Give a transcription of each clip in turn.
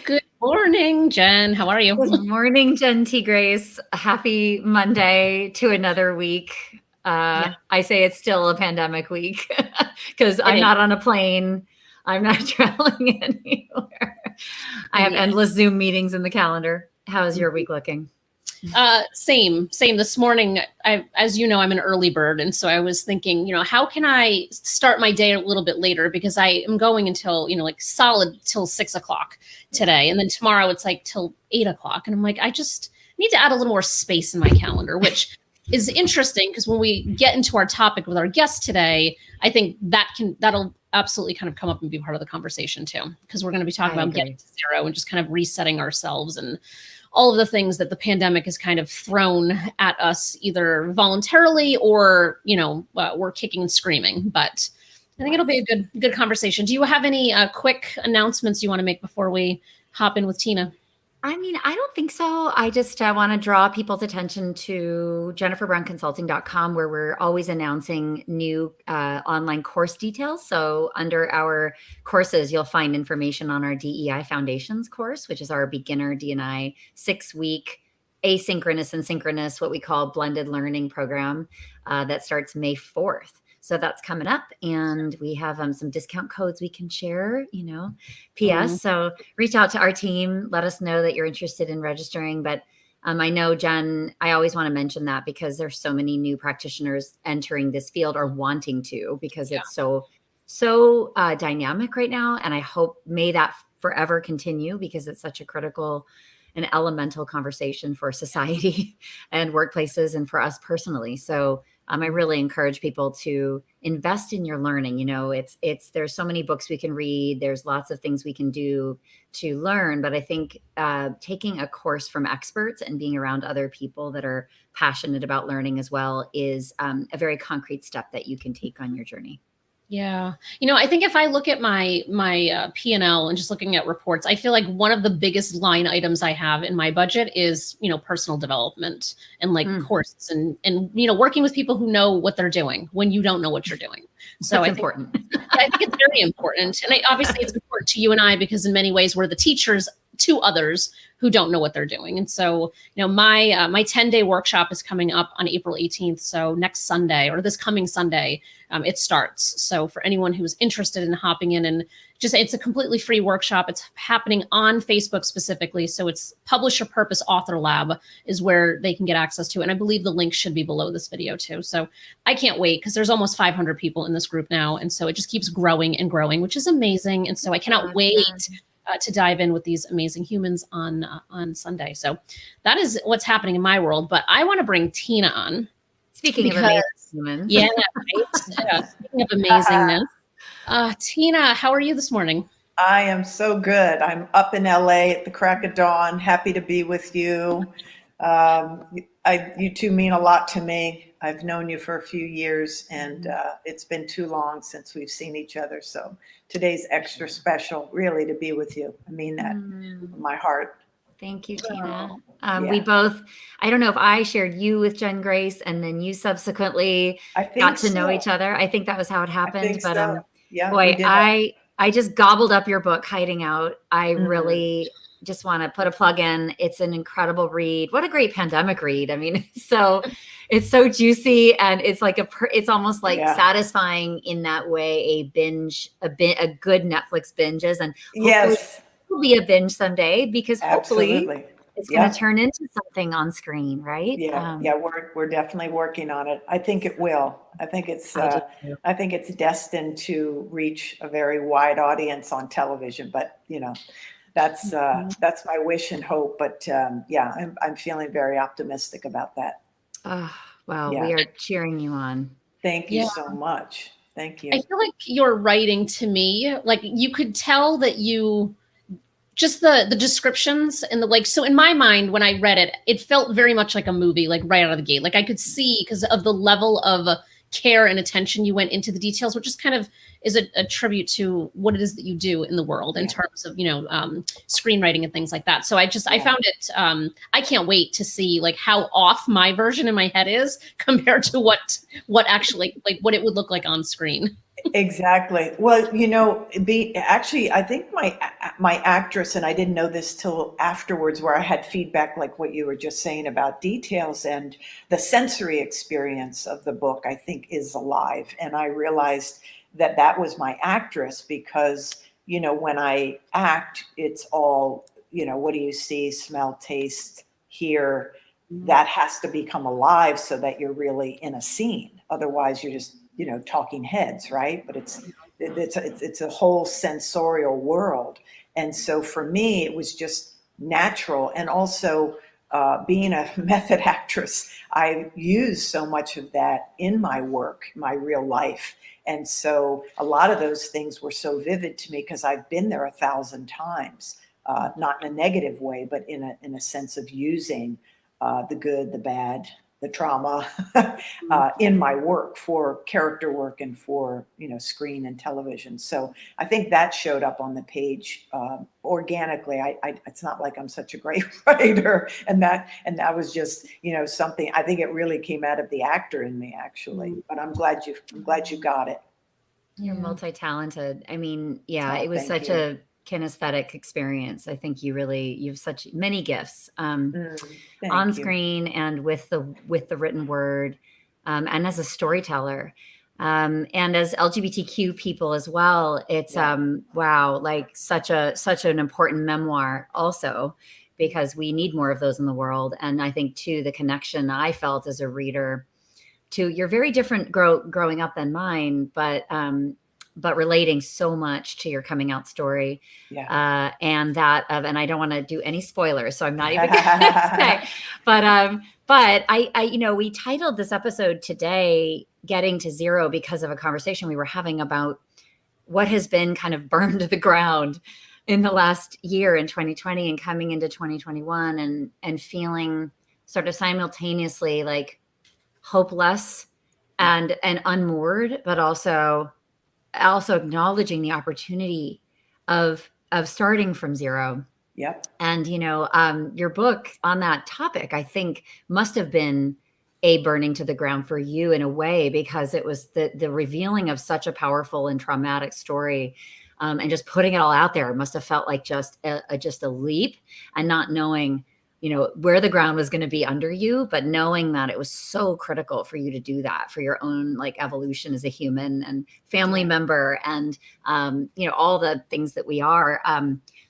Good morning, Jen. How are you? Good morning, Jen T. Grace. Happy Monday to another week. Yeah, I say it's still a pandemic week because it I'm is. not on a plane. I'm not traveling anywhere. I have Yeah. endless Zoom meetings in the calendar. How's your week looking? Same. This morning, as you know, I'm an early bird, and so I was thinking, how can I start my day a little bit later because I am going until, like solid till 6 o'clock today, and then tomorrow it's like till 8 o'clock, and I'm like, I just need to add a little more space in my calendar, which is interesting because when we get into our topic with our guest today, I think that'll absolutely kind of come up and be part of the conversation too, because we're going to be talking I about getting agree. to zero and just kind of resetting ourselves and all of the things that the pandemic has kind of thrown at us, either voluntarily or we're kicking and screaming. But I think it'll be a good conversation. Do you have any quick announcements you want to make before we hop in with Tina? I don't think so. I just want to draw people's attention to jenniferbrownconsulting.com, where we're always announcing new online course details. So under our courses, you'll find information on our DEI Foundations course, which is our beginner D&I 6-week asynchronous and synchronous, what we call blended learning program that starts May 4th. So that's coming up, and we have some discount codes we can share, Mm. PS. So reach out to our team. Let us know that you're interested in registering. But I know, Jen, I always want to mention that because there's so many new practitioners entering this field or wanting to, because Yeah. it's so dynamic right now. And I hope may that forever continue, because it's such a critical and elemental conversation for society and workplaces and for us personally. So I really encourage people to invest in your learning. There's so many books we can read. There's lots of things we can do to learn. But I think taking a course from experts and being around other people that are passionate about learning as well is a very concrete step that you can take on your journey. Yeah. I think if I look at my P&L and just looking at reports, I feel like one of the biggest line items I have in my budget is, personal development and like Mm, courses and working with people who know what they're doing when you don't know what you're doing. So that's I think important. yeah, I think it's very important. And obviously it's important to you and I because in many ways we're the teachers to others who don't know what they're doing. And so, my 10-day workshop is coming up on April 18th. So next Sunday or this coming Sunday, it starts. So for anyone who's interested in hopping in and it's a completely free workshop. It's happening on Facebook specifically. So it's Publish Your Purpose Author Lab is where they can get access to. And I believe the link should be below this video too. So I can't wait because there's almost 500 people in this group now. And so it just keeps growing and growing, which is amazing. And so I cannot wait to dive in with these amazing humans on Sunday. So that is what's happening in my world. But I want to bring Tina on Speaking of because, amazing humans. yeah, right. Speaking of amazingness, Tina, how are you this morning? I am so good. I'm up in LA at the crack of dawn. Happy to be with you. You two mean a lot to me. I've known you for a few years, and it's been too long since we've seen each other. So today's extra special, really, to be with you. I mean that from my heart. Thank you, Tina. Yeah. We both, I don't know if I shared you with Jen Grace and then you subsequently I think got to know so. each other. I think that was how it I happened. think But so. Yeah, we boy, did. I just gobbled up your book, Hiding Out. I Mhm. really just want to put a plug in. It's an incredible read. What a great pandemic read. I mean, it's so juicy, and it's like it's almost like Yeah. satisfying in that way. A good Netflix binge is, and hopefully Yes, will be a binge someday, because hopefully absolutely. it's going Yeah. to turn into something on screen, right? Yeah, we're definitely working on it. I think it will. I do too. I think it's destined to reach a very wide audience on television. But that's my wish and hope. But yeah, I'm feeling very optimistic about that. Oh, well, Yeah, we are cheering you on. thank you Yeah. so much. Thank I you. feel like your writing to me, like you could tell that you just the descriptions and the like. So in my mind, when I read it, it felt very much like a movie, like right out of the gate. Like I could see because of the level of care and attention you went into the details, which is kind of is a tribute to what it is that you do in the world in Yeah. terms of screenwriting and things like that. So I Yeah. found it. I can't wait to see like how off my version in my head is compared to what actually like what it would look like on screen. Exactly. Well, actually, I think my actress, and I didn't know this till afterwards, where I had feedback like what you were just saying about details and the sensory experience of the book, I think is alive. And I realized that that was my actress because, when I act, it's all, what do you see, smell, taste, hear? That has to become alive so that you're really in a scene. Otherwise, you're just, talking heads, right? But it's a whole sensorial world. And so for me, it was just natural. And also, being a method actress, I use so much of that in my work, my real life. And so a lot of those things were so vivid to me because I've been there 1,000 times, not in a negative way, but in a sense of using the good, the bad, the trauma in my work for character work and for screen and television. So I think that showed up on the page organically. It's not like I'm such a great writer, and that was just something. I think it really came out of the actor in me, actually. But I'm glad you got it. You're multi-talented. I mean, yeah, Oh, it was thank such you. a kinesthetic experience. I think you've such many gifts on Thank you. screen and with the written word, and as a storyteller, and as LGBTQ people as well. It's Yeah. wow, like such an important memoir also, because we need more of those in the world. And I think too, the connection I felt as a reader to you're very different growing up than mine, but relating so much to your coming out story, Yeah. and and I don't want to do any spoilers, so I'm not even going to say, but I we titled this episode today "Getting to Zero" because of a conversation we were having about what has been kind of burned to the ground in the last year in 2020 and coming into 2021, and feeling sort of simultaneously like hopeless and unmoored, but also acknowledging the opportunity of starting from zero. Yep. And your book on that topic, I think, must have been a burning to the ground for you in a way, because it was the revealing of such a powerful and traumatic story, and just putting it all out there must have felt like just a leap, and not knowing where the ground was going to be under you, but knowing that it was so critical for you to do that for your own like evolution as a human and family member, and all the things that we are.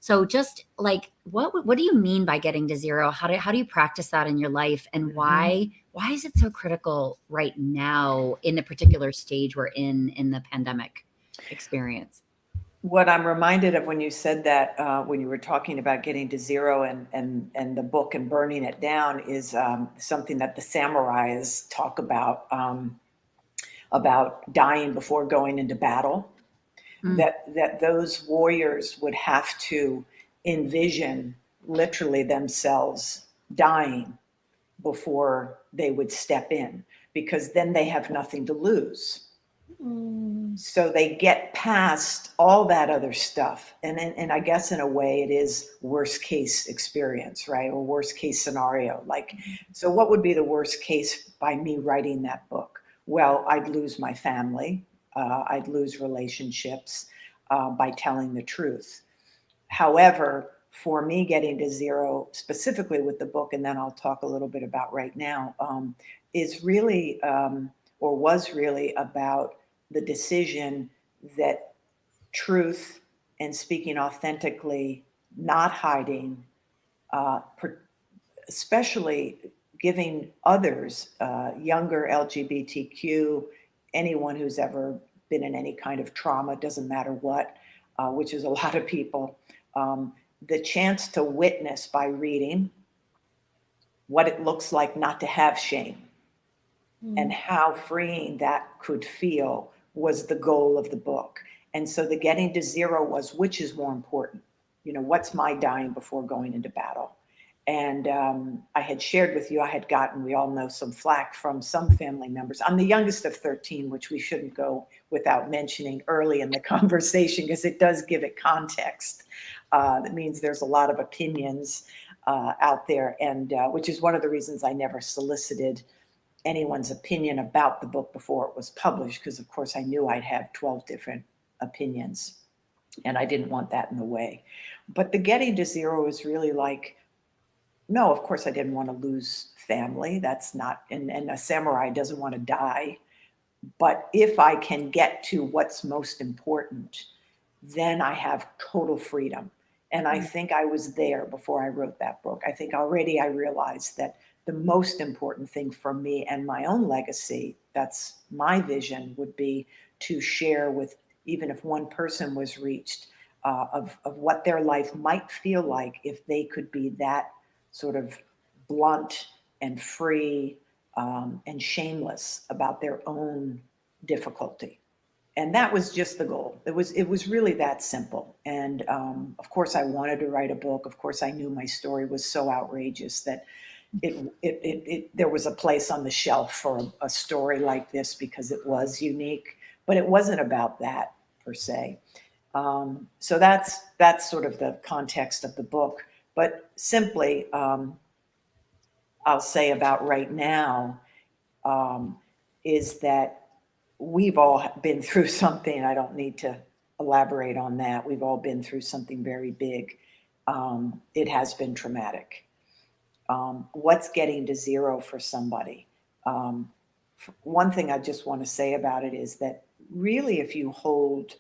So just like, what do you mean by getting to zero? How do you practice that in your life, and why is it so critical right now in the particular stage we're in the pandemic experience? What I'm reminded of when you said that, when you were talking about getting to zero and the book and burning it down, is something that the samurais talk about dying before going into battle. That those warriors would have to envision literally themselves dying before they would step in, because then they have nothing to lose. So they get past all that other stuff. And I guess in a way it is worst case experience, right? Or worst case scenario. Like, so what would be the worst case by me writing that book? Well, I'd lose my family. I'd lose relationships by telling the truth. However, for me, getting to zero, specifically with the book, and then I'll talk a little bit about right now, is really, or was really about the decision that truth and speaking authentically, not hiding, especially giving others, younger LGBTQ, anyone who's ever been in any kind of trauma, doesn't matter what, which is a lot of people, the chance to witness by reading what it looks like not to have shame, and how freeing that could feel was the goal of the book. And so the getting to zero was, which is more important? What's my dying before going into battle? And I had shared with you, I had gotten, we all know, some flack from some family members. I'm the youngest of 13, which we shouldn't go without mentioning early in the conversation, because it does give it context. That means there's a lot of opinions out there, and which is one of the reasons I never solicited anyone's opinion about the book before it was published, because of course I knew I'd have 12 different opinions and I didn't want that in the way. But the getting to zero is really like, no, of course I didn't want to lose family. That's not, and a samurai doesn't want to die. But if I can get to what's most important, then I have total freedom. And I think I was there before I wrote that book. I think already I realized that the most important thing for me and my own legacy, that's my vision, would be to share with, even if one person was reached, of what their life might feel like if they could be that sort of blunt and free, and shameless about their own difficulty. And that was just the goal. It was really that simple. And of course, I wanted to write a book. Of course, I knew my story was so outrageous that there was a place on the shelf for a story like this because it was unique. But it wasn't about that per se. So that's sort of the context of the book. But simply, I'll say about right now, is that we've all been through something. I don't need to elaborate on that. We've all been through something very big. It has been traumatic. What's getting to zero for somebody? One thing I just want to say about it is that really, if you hold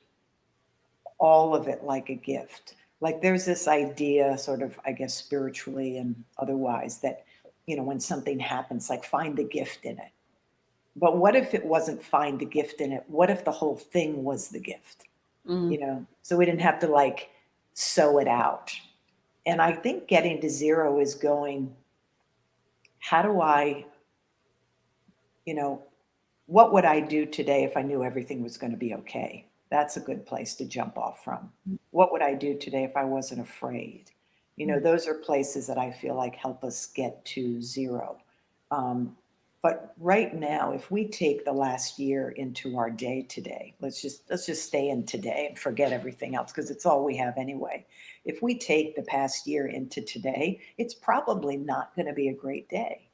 all of it like a gift, like there's this idea, sort of, I guess, spiritually and otherwise, that, when something happens, like find the gift in it. But what if it wasn't find the gift in it? What if the whole thing was the gift? So we didn't have to like sew it out. And I think getting to zero is going, how do I, what would I do today if I knew everything was going to be okay? That's a good place to jump off from. What would I do today if I wasn't afraid? Those are places that I feel like help us get to zero. But right now, if we take the last year into our day today, let's just stay in today and forget everything else because it's all we have anyway. If we take the past year into today, it's probably not going to be a great day.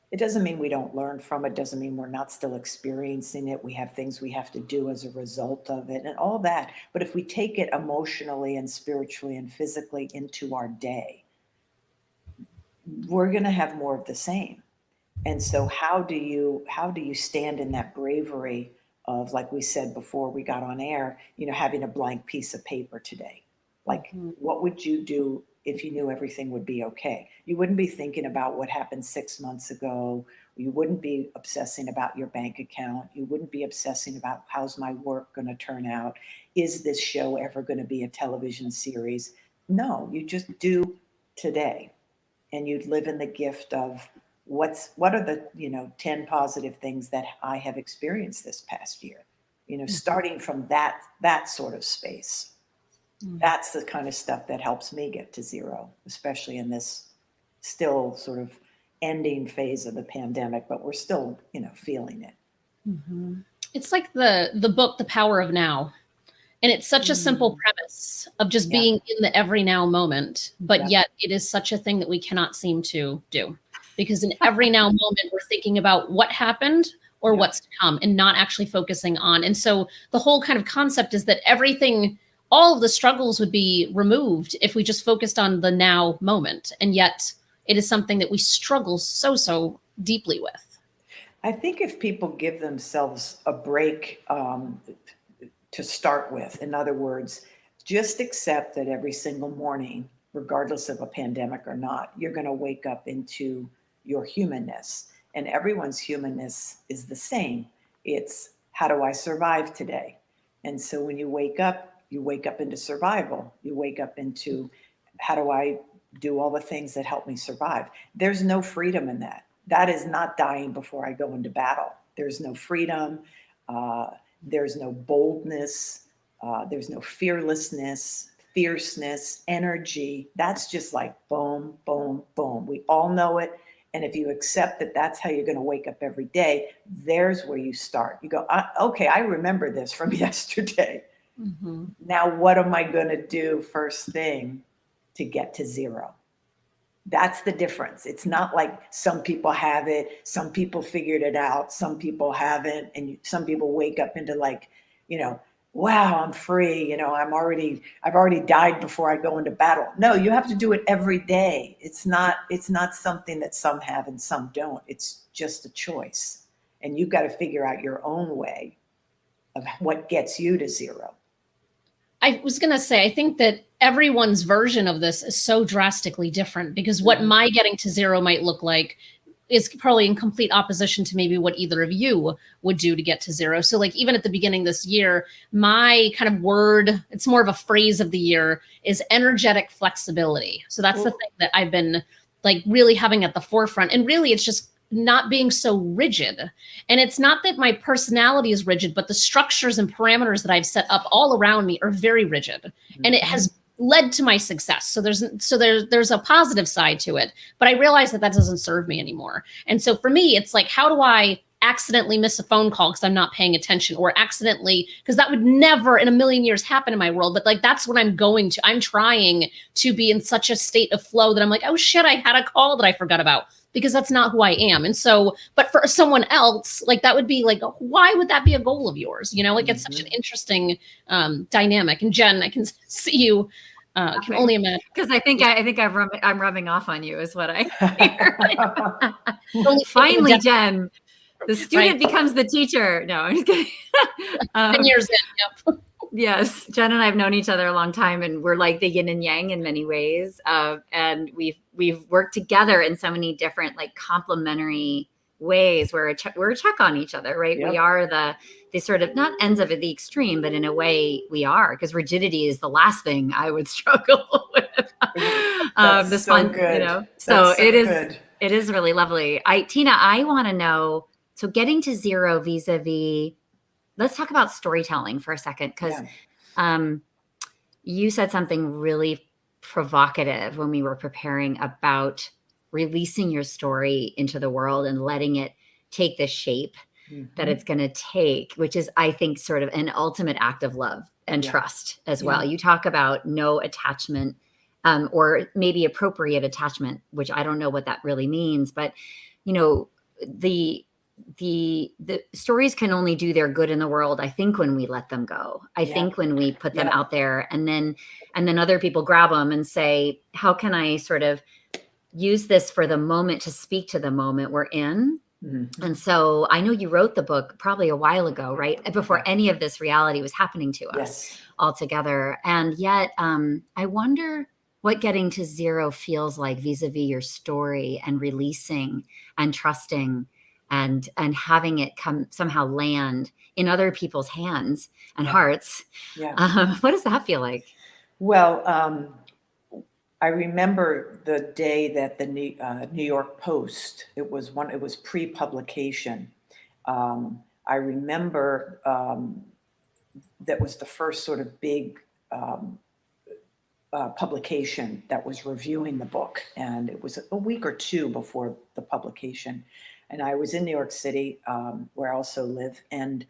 It doesn't mean we don't learn from it. Doesn't mean we're not still experiencing it. We have things we have to do as a result of it and all that. But if we take it emotionally and spiritually and physically into our day, we're going to have more of the same. And so how do you stand in that bravery of, like we said before we got on air, having a blank piece of paper today? Like, what would you do if you knew everything would be okay? You wouldn't be thinking about what happened 6 months ago. You wouldn't be obsessing about your bank account. You wouldn't be obsessing about how's my work going to turn out? Is this show ever going to be a television series? No, you just do today. And you'd live in the gift of what are the 10 positive things that I have experienced this past year, starting from that sort of space. That's the kind of stuff that helps me get to zero, especially in this still sort of ending phase of the pandemic, but we're still feeling it. It's like the book The Power of Now. And it's such a simple premise of just being in the every now moment, but yet it is such a thing that we cannot seem to do, because in every now moment we're thinking about what happened or what's to come and not actually focusing on. And so the whole kind of concept is that all of the struggles would be removed if we just focused on the now moment. And yet it is something that we struggle so deeply with. I think if people give themselves a break, to start with. In other words, just accept that every single morning, regardless of a pandemic or not, you're going to wake up into your humanness. And everyone's humanness is the same. It's, how do I survive today? And so when you wake up into survival. You wake up into, how do I do all the things that help me survive? There's no freedom in that. That is not dying before I go into battle. There's no freedom. There's no boldness. There's no fearlessness, fierceness, energy. That's just like boom, boom, boom. We all know it. And if you accept that that's how you're going to wake up every day, there's where you start. You go, okay, I remember this from yesterday. Now, what am I going to do first thing to get to zero? That's the difference. It's not like some people have it, some people figured it out, some people haven't, and some people wake up into like, you know, wow, I'm free. You know, I've already died before I go into battle. No, you have to do it every day. It's not something that some have and some don't. It's just a choice. And you've got to figure out your own way of what gets you to zero. I was going to say, I think that everyone's version of this is so drastically different, because what my getting to zero might look like is probably in complete opposition to maybe what either of you would do to get to zero. So like even at the beginning this year, my kind of word, it's more of a phrase of the year, is energetic flexibility. So that's the thing that I've been like really having at the forefront. And really it's just not being so rigid. And it's not that my personality is rigid, but the structures and parameters that I've set up all around me are very rigid. And it has led to my success. So there's a positive side to it, but I realize that doesn't serve me anymore. And so for me, it's like, how do I accidentally miss a phone call because I'm not paying attention, or accidentally, because that would never in a million years happen in my world. But like, that's what I'm trying to be in such a state of flow that I'm like, oh shit, I had a call that I forgot about, because that's not who I am. And so, but for someone else, like that would be like, why would that be a goal of yours? You know, like it's such an interesting dynamic. And Jenn, I can see you, can only imagine. Because I think I'm rubbing off on you is what I hear. Finally, Jenn, the student becomes the teacher. No, I'm just kidding. 10 years in, yep. Yes, Jenn and I have known each other a long time, and we're like the yin and yang in many ways. And we've worked together in so many different like complementary ways. We're a check on each other, right? Yep. We are the sort of not ends of the extreme, but in a way we are, because rigidity is the last thing I would struggle with. That's so good. You know, so it is good. It is really lovely. Tina, I want to know. So getting to zero vis-a-vis. Let's talk about storytelling for a second, because you said something really provocative when we were preparing about releasing your story into the world and letting it take the shape that it's going to take, which is, I think, sort of an ultimate act of love and trust as well. You talk about no attachment, or maybe appropriate attachment, which I don't know what that really means, but you know, the stories can only do their good in the world, I think, when we let them go. I think when we put them out there, and then other people grab them and say, how can I sort of use this for the moment to speak to the moment we're in? And so I know you wrote the book probably a while ago, right? Before any of this reality was happening to us altogether. And yet I wonder what getting to zero feels like vis-a-vis your story, and releasing and trusting and having it somehow land in other people's hands and hearts. What does that feel like? Well, I remember the day that the New York Post, it was pre-publication. I remember that was the first sort of big publication that was reviewing the book. And it was a week or two before the publication. And I was in New York City, where I also live. And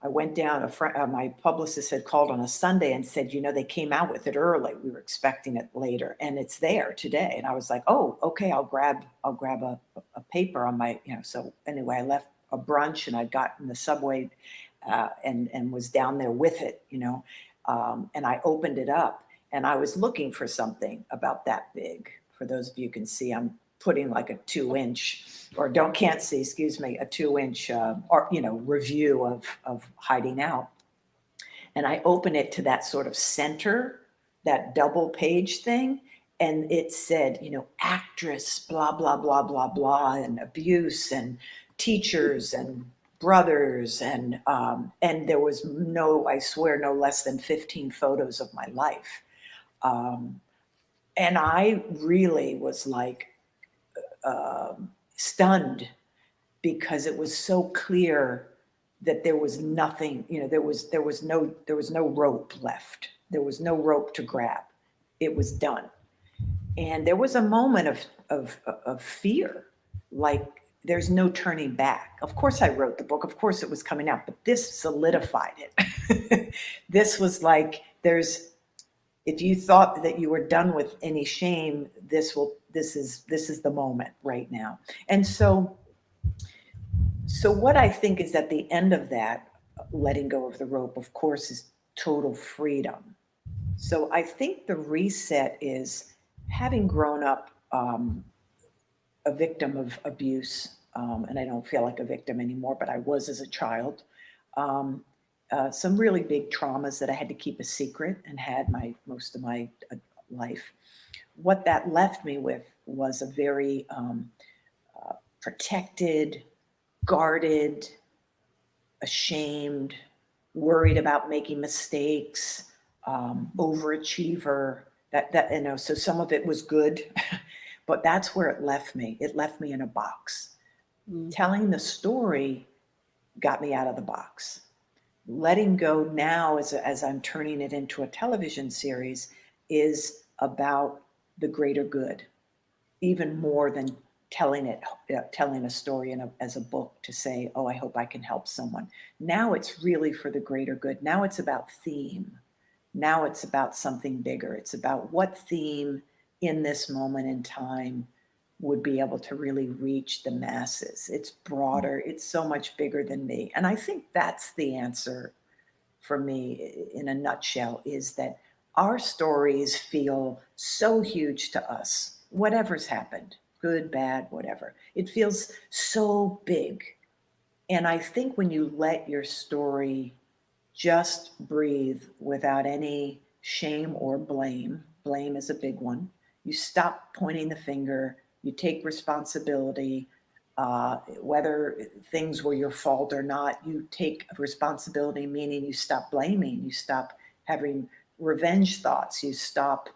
I went down, my publicist had called on a Sunday and said, you know, they came out with it early. We were expecting it later, and it's there today. And I was like, oh, okay, I'll grab a paper on my, you know. So anyway, I left a brunch and I got in the subway and was down there with it, you know. And I opened it up, and I was looking for something about that big. For those of you who can see, I'm putting like a 2-inch, or can't see, excuse me, a 2-inch, or, you know, review of Hiding Out. And I open it to that sort of center, that double page thing. And it said, you know, actress, blah, blah, blah, blah, blah, and abuse, and teachers, and brothers. And there was I swear, no less than 15 photos of my life. And I really was like, stunned, because it was so clear that there was nothing, you know, there was no rope left. There was no rope to grab. It was done. And there was a moment of fear, like there's no turning back. Of course I wrote the book. Of course it was coming out, but this solidified it. This was like, if you thought that you were done with any shame, this is the moment right now. And so what I think is at the end of that, letting go of the rope, of course, is total freedom. So I think the reset is having grown up a victim of abuse, and I don't feel like a victim anymore, but I was as a child. Um, some really big traumas that I had to keep a secret and had most of my life. What that left me with was a very protected, guarded, ashamed, worried about making mistakes, overachiever. So some of it was good, but that's where it left me. It left me in a box. Telling the story got me out of the box. Letting go now, as I'm turning it into a television series, is about the greater good, even more than telling a story as a book to say, oh, I hope I can help someone. Now it's really for the greater good. Now it's about theme. Now it's about something bigger. It's about what theme in this moment in time would be able to really reach the masses. It's broader. It's so much bigger than me. And I think that's the answer for me in a nutshell, is that our stories feel so huge to us, whatever's happened, good, bad, whatever. It feels so big. And I think when you let your story just breathe without any shame or blame is a big one. You stop pointing the finger, you take responsibility, whether things were your fault or not, you take responsibility, meaning you stop blaming, you stop having revenge thoughts, you stop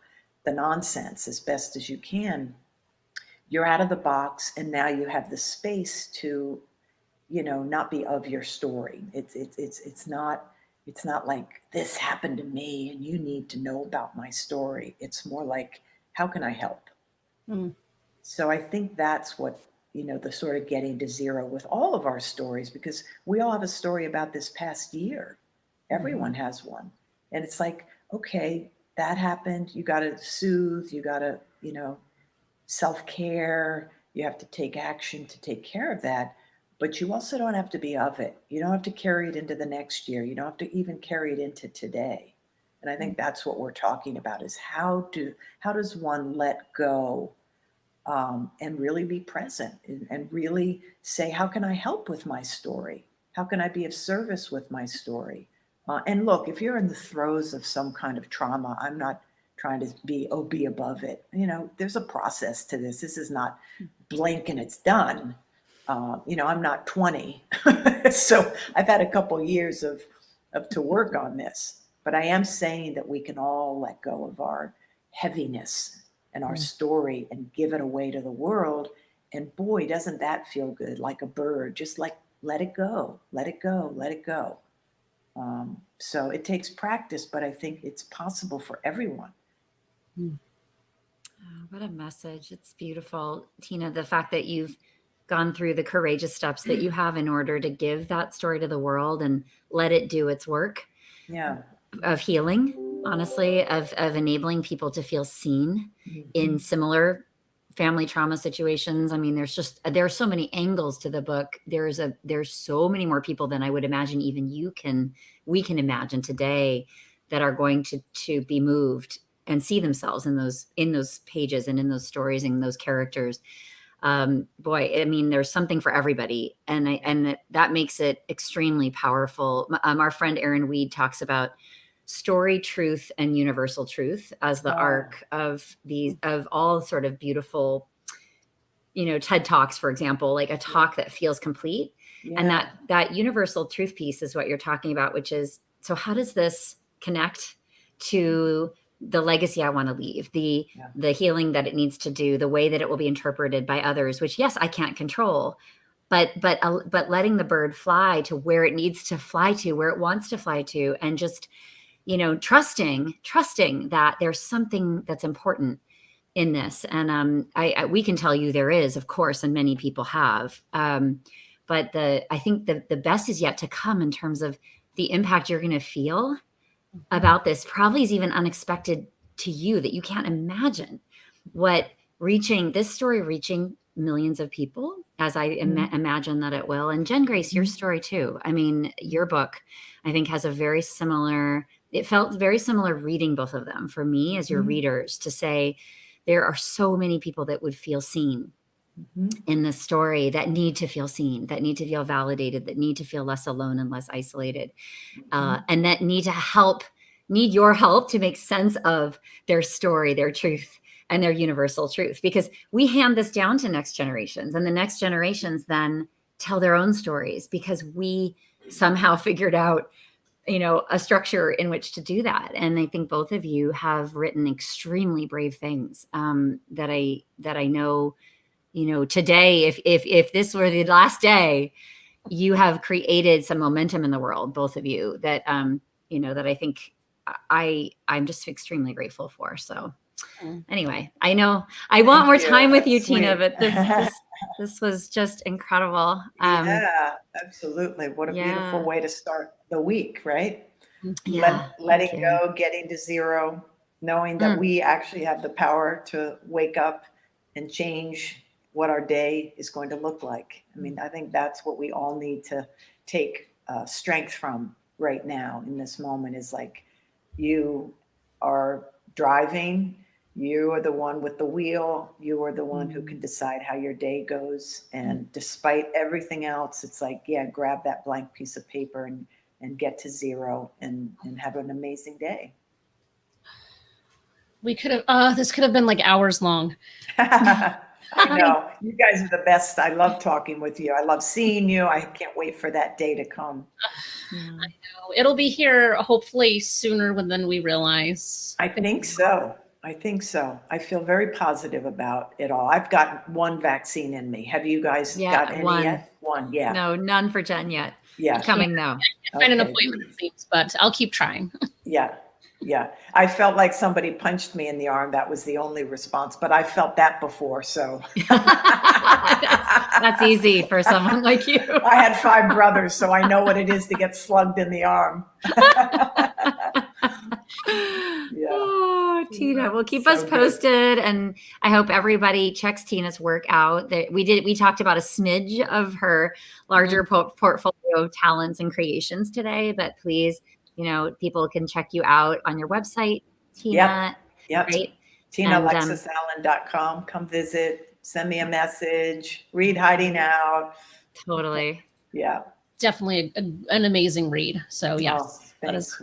the nonsense as best as you can. You're out of the box, and now you have the space to, not be of your story. It's not like this happened to me and you need to know about my story. It's more like, how can I help? So I think that's what, the sort of getting to zero with all of our stories, because we all have a story about this past year. Everyone has one. And it's like, okay, that happened. You got to soothe. You got to, self-care. You have to take action to take care of that. But you also don't have to be of it. You don't have to carry it into the next year. You don't have to even carry it into today. And I think that's what we're talking about, is how does one let go and really be present and really say, how can I help with my story? How can I be of service with my story? And look, if you're in the throes of some kind of trauma, I'm not trying to be above it. There's a process to this. This is not blink and it's done. I'm not 20. So I've had a couple years of to work on this, but I am saying that we can all let go of our heaviness and our story and give it away to the world. And boy, doesn't that feel good, like a bird, just like let it go, let it go, let it go. So it takes practice, but I think it's possible for everyone. Oh, what a message. It's beautiful, Tina, the fact that you've gone through the courageous steps that you have in order to give that story to the world and let it do its work of healing, honestly, of enabling people to feel seen in similar family trauma situations. I mean, there are so many angles to the book. There's so many more people than I would imagine even we can imagine today that are going to be moved and see themselves in those pages and in those stories and those characters. Boy, I mean, there's something for everybody. And that makes it extremely powerful. Our friend Erin Weed talks about story truth and universal truth as the arc of all sort of beautiful, TED Talks, for example, like a talk that feels complete. Yeah. And that universal truth piece is what you're talking about, which is, so how does this connect to the legacy I want to leave, the healing that it needs to do, the way that it will be interpreted by others, which, yes, I can't control, but letting the bird fly to where it needs to fly to, where it wants to fly to, and just, trusting that there's something that's important in this. And we can tell you there is, of course, and many people have. But I think the best is yet to come in terms of the impact you're going to feel about this. Probably is even unexpected to you that you can't imagine what this story reaching millions of people, as I imagine that it will. And Jenn Grace, your story too. I mean, your book, I think, has it felt very similar reading both of them for me as your readers, to say there are so many people that would feel seen in this story, that need to feel seen, that need to feel validated, that need to feel less alone and less isolated, and that need your help to make sense of their story, their truth, and their universal truth, because we hand this down to next generations, and the next generations then tell their own stories, because we somehow figured out, a structure in which to do that. And I think both of you have written extremely brave things, that I know, today, if this were the last day, you have created some momentum in the world, both of you, that, that I think I'm just extremely grateful for. So anyway, I know I want more time with you, Tina, but this was just incredible. Yeah, absolutely. What a beautiful way to start the week, right? Yeah, Letting go, getting to zero, knowing that we actually have the power to wake up and change what our day is going to look like. I mean, I think that's what we all need to take strength from right now in this moment, is like, you are driving, you are the one with the wheel, you are the one who can decide how your day goes. And despite everything else, it's like, grab that blank piece of paper and get to zero and have an amazing day. We could have, this could have been like hours long. I know. You guys are the best. I love talking with you. I love seeing you. I can't wait for that day to come. I know. It'll be here hopefully sooner than we realize. I think so. I feel very positive about it all. I've got one vaccine in me. Have you guys got any yet? One, yeah. No, none for Jenn yet. Yeah. It's coming now. I can't find an appointment, it seems, but I'll keep trying. Yeah. I felt like somebody punched me in the arm. That was the only response, but I felt that before. So that's easy for someone like you. I had 5 brothers, so I know what it is to get slugged in the arm. Oh, Tina, well, keep us posted. Good. And I hope everybody checks Tina's work out. We talked about a smidge of her larger portfolio talents and creations today, but please, people can check you out on your website, Tina. Yep. Right? TinaAlexisAllen.com. Come visit, send me a message, read Hiding Out. Totally. Yeah. Definitely an amazing read. So yes, that is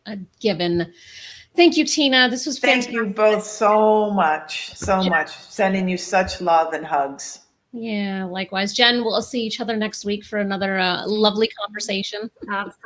a given. Thank you, Tina. This was fantastic. Thank you both so much. Sending you such love and hugs. Yeah, likewise. Jenn, we'll see each other next week for another lovely conversation. Absolutely.